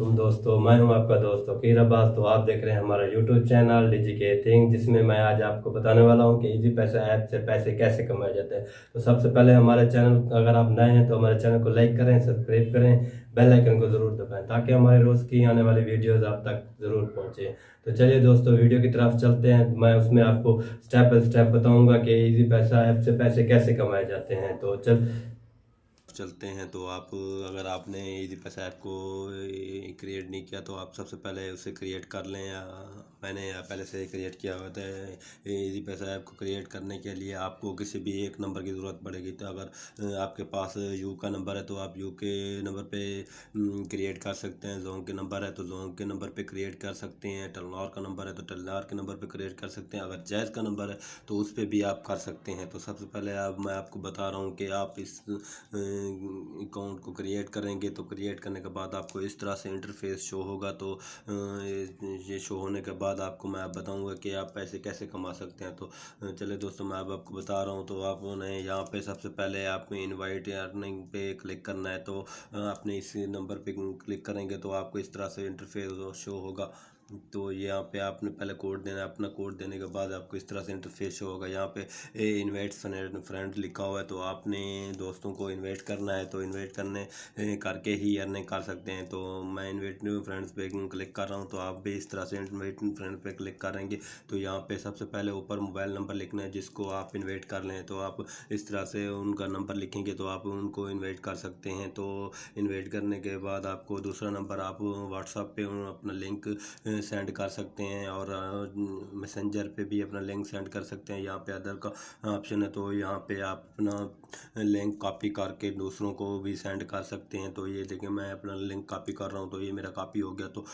वालेकुम दोस्तों, मैं हूं आपका दोस्त फकीर अब्बास। तो आप देख रहे हैं हमारा यूट्यूब चैनल डिजी के थिंग, जिसमें मैं आज आपको बताने वाला हूं कि इजी पैसा ऐप से पैसे कैसे कमाए जाते हैं। तो सबसे पहले हमारे चैनल, अगर आप नए हैं तो हमारे चैनल को लाइक करें, सब्सक्राइब करें, बेल आइकन को ज़रूर दबाएं ताकि हमारे रोज़ की आने वाली वीडियोज़ आप तक ज़रूर पहुँचे। तो चलिए दोस्तों, वीडियो की तरफ चलते हैं। मैं उसमें आपको स्टेप बाय स्टेप बताऊंगा कि इजी पैसा ऐप से पैसे कैसे कमाए जाते हैं। तो चलते हैं। तो आप, अगर आपने इजी पैसा ऐप को क्रिएट नहीं किया तो आप सबसे पहले उसे क्रिएट कर लें, या मैंने पहले से क्रिएट किया हुआ था। इजी पैसा ऐप को क्रिएट करने के लिए आपको किसी भी एक नंबर की ज़रूरत पड़ेगी। तो अगर आपके पास यू का नंबर है तो आप यू के नंबर पे क्रिएट कर सकते हैं। जोंग के नंबर है तो जोंग के नंबर पे क्रिएट कर सकते हैं। टेलनॉर का नंबर है तो टेलनॉर के नंबर पे क्रिएट कर सकते हैं। अगर जैज़ का नंबर है तो उस पर भी आप कर सकते हैं। तो सबसे पहले मैं आपको बता रहा हूँ कि आप इस अकाउंट को क्रिएट करेंगे। तो क्रिएट करने के बाद आपको इस तरह से इंटरफेस शो होगा। तो ये शो होने के बाद आपको मैं बताऊंगा कि आप पैसे कैसे कमा सकते हैं। तो चलिए दोस्तों, मैं अब आपको बता रहा हूं। तो आपने यहाँ पे सबसे पहले आपको इनवाइट अर्निंग पे क्लिक करना है। तो आपने इस नंबर पे क्लिक करेंगे तो आपको इस तरह से इंटरफेस शो होगा। तो यहाँ पे आपने पहले कोड देना है। अपना कोड देने के बाद आपको इस तरह से इंटरफेस शो होगा। यहाँ पे इनवाइट फ्रेंड लिखा हुआ है, तो आपने दोस्तों को इनवाइट करना है। तो इनवाइट करने करके ही अर्निंग कर सकते हैं। तो मैं इनवाइट फ्रेंड्स पे क्लिक कर रहा हूँ। तो आप भी इस तरह से इनवाइट फ्रेंड पे क्लिक करेंगे। तो यहाँ पे सबसे पहले ऊपर मोबाइल नंबर लिखना है जिसको आप इनवाइट कर लें। तो आप इस तरह से उनका नंबर लिखेंगे तो आप उनको इनवाइट कर सकते हैं। तो इनवाइट करने के बाद आपको दूसरा नंबर आप व्हाट्सएप पे अपना लिंक सेंड कर सकते हैं, और मैसेंजर पे भी अपना लिंक सेंड कर सकते हैं। यहाँ पे अदर का ऑप्शन है, तो यहाँ पे आप अपना लिंक कॉपी करके दूसरों को भी सेंड कर सकते हैं। तो ये देखिए, मैं अपना लिंक कॉपी कर रहा हूँ, तो ये मेरा कॉपी हो गया। तो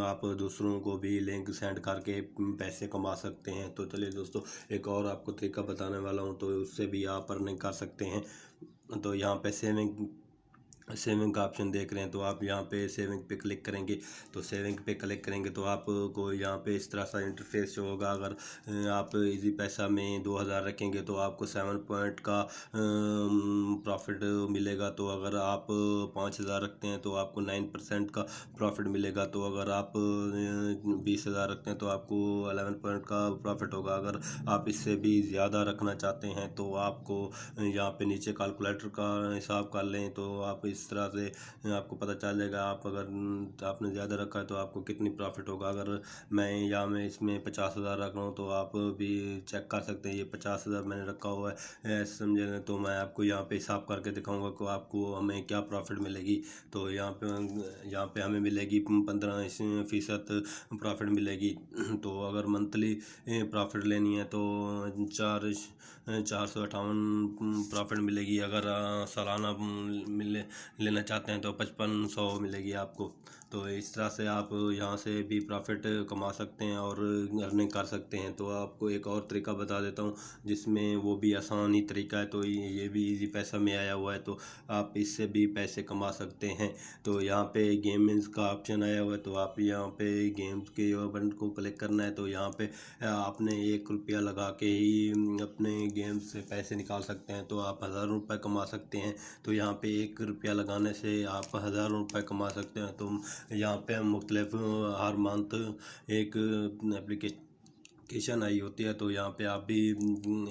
आप दूसरों को भी लिंक सेंड करके पैसे कमा सकते हैं। तो चलिए दोस्तों, एक और आपको तरीका बताने वाला हूँ, तो उससे भी आप अर्निंग कर सकते हैं। तो यहाँ पे सेविंग का ऑप्शन देख रहे हैं, तो आप यहाँ पे सेविंग पे क्लिक करेंगे। तो सेविंग पे क्लिक करेंगे तो आपको यहाँ पे इस तरह सा इंटरफेस जो होगा। अगर आप इजी पैसा में 2000 रखेंगे तो आपको 7 पॉइंट का प्रॉफिट मिलेगा। तो अगर आप 5000 रखते हैं तो आपको 9% का प्रॉफिट मिलेगा। तो अगर आप 20,000 रखते हैं तो आपको 11 पॉइंट का प्रॉफिट होगा। अगर आप इससे भी ज़्यादा रखना चाहते हैं तो आपको यहाँ पे नीचे कैलकुलेटर का हिसाब कर लें। तो आप इस तरह से आपको पता चल जाएगा। आप अगर आपने ज़्यादा रखा है तो आपको कितनी प्रॉफिट होगा। अगर मैं इसमें 50,000 रख रहा हूँ तो आप भी चेक कर सकते हैं। ये 50,000 मैंने रखा हुआ है, समझे। तो मैं आपको यहाँ पे हिसाब करके दिखाऊंगा कि आपको हमें क्या प्रॉफिट मिलेगी। तो यहाँ पे हमें मिलेगी 15% प्रॉफिट मिलेगी। तो अगर मंथली प्रॉफिट लेनी है तो 458 प्रॉफिट मिलेगी। अगर सालाना लेना चाहते हैं तो 5500 मिलेगी आपको। तो इस तरह से आप यहाँ से भी प्रॉफिट कमा सकते हैं और अर्निंग कर सकते हैं। तो आपको एक और तरीका बता देता हूँ जिसमें वो भी आसान ही तरीका है। तो ये भी इजी पैसा में आया हुआ है, तो आप इससे भी पैसे कमा सकते हैं। तो यहाँ पे गेम्स का ऑप्शन आया हुआ है, तो आप यहाँ पे गेम्स के बटन को क्लिक करना है। तो यहाँ पे आपने 1 रुपया लगा के ही अपने गेम से पैसे निकाल सकते हैं। तो आप हज़ारों रुपये कमा सकते हैं। तो यहाँ पे 1 रुपया लगाने से आप हज़ारों रुपये कमा सकते हैं। तो यहाँ पे हम मुख्तलिफ हर मंथ एक एप्लीकेशन आई होती है, तो यहाँ पे आप भी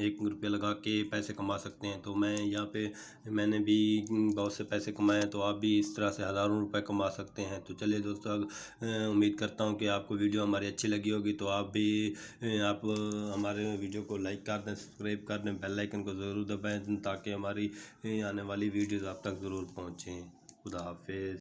1 रुपया लगा के पैसे कमा सकते हैं। तो मैंने भी बहुत से पैसे कमाए हैं, तो आप भी इस तरह से हज़ारों रुपए कमा सकते हैं। तो चलिए दोस्तों, उम्मीद करता हूँ कि आपको वीडियो हमारी अच्छी लगी होगी। तो आप हमारे वीडियो को लाइक कर दें, सब्सक्राइब कर दें, बेल आइकन को ज़रूर दबाएं ताकि हमारी आने वाली वीडियोज़ आप तक ज़रूर पहुँचें। खुदा हाफिज़।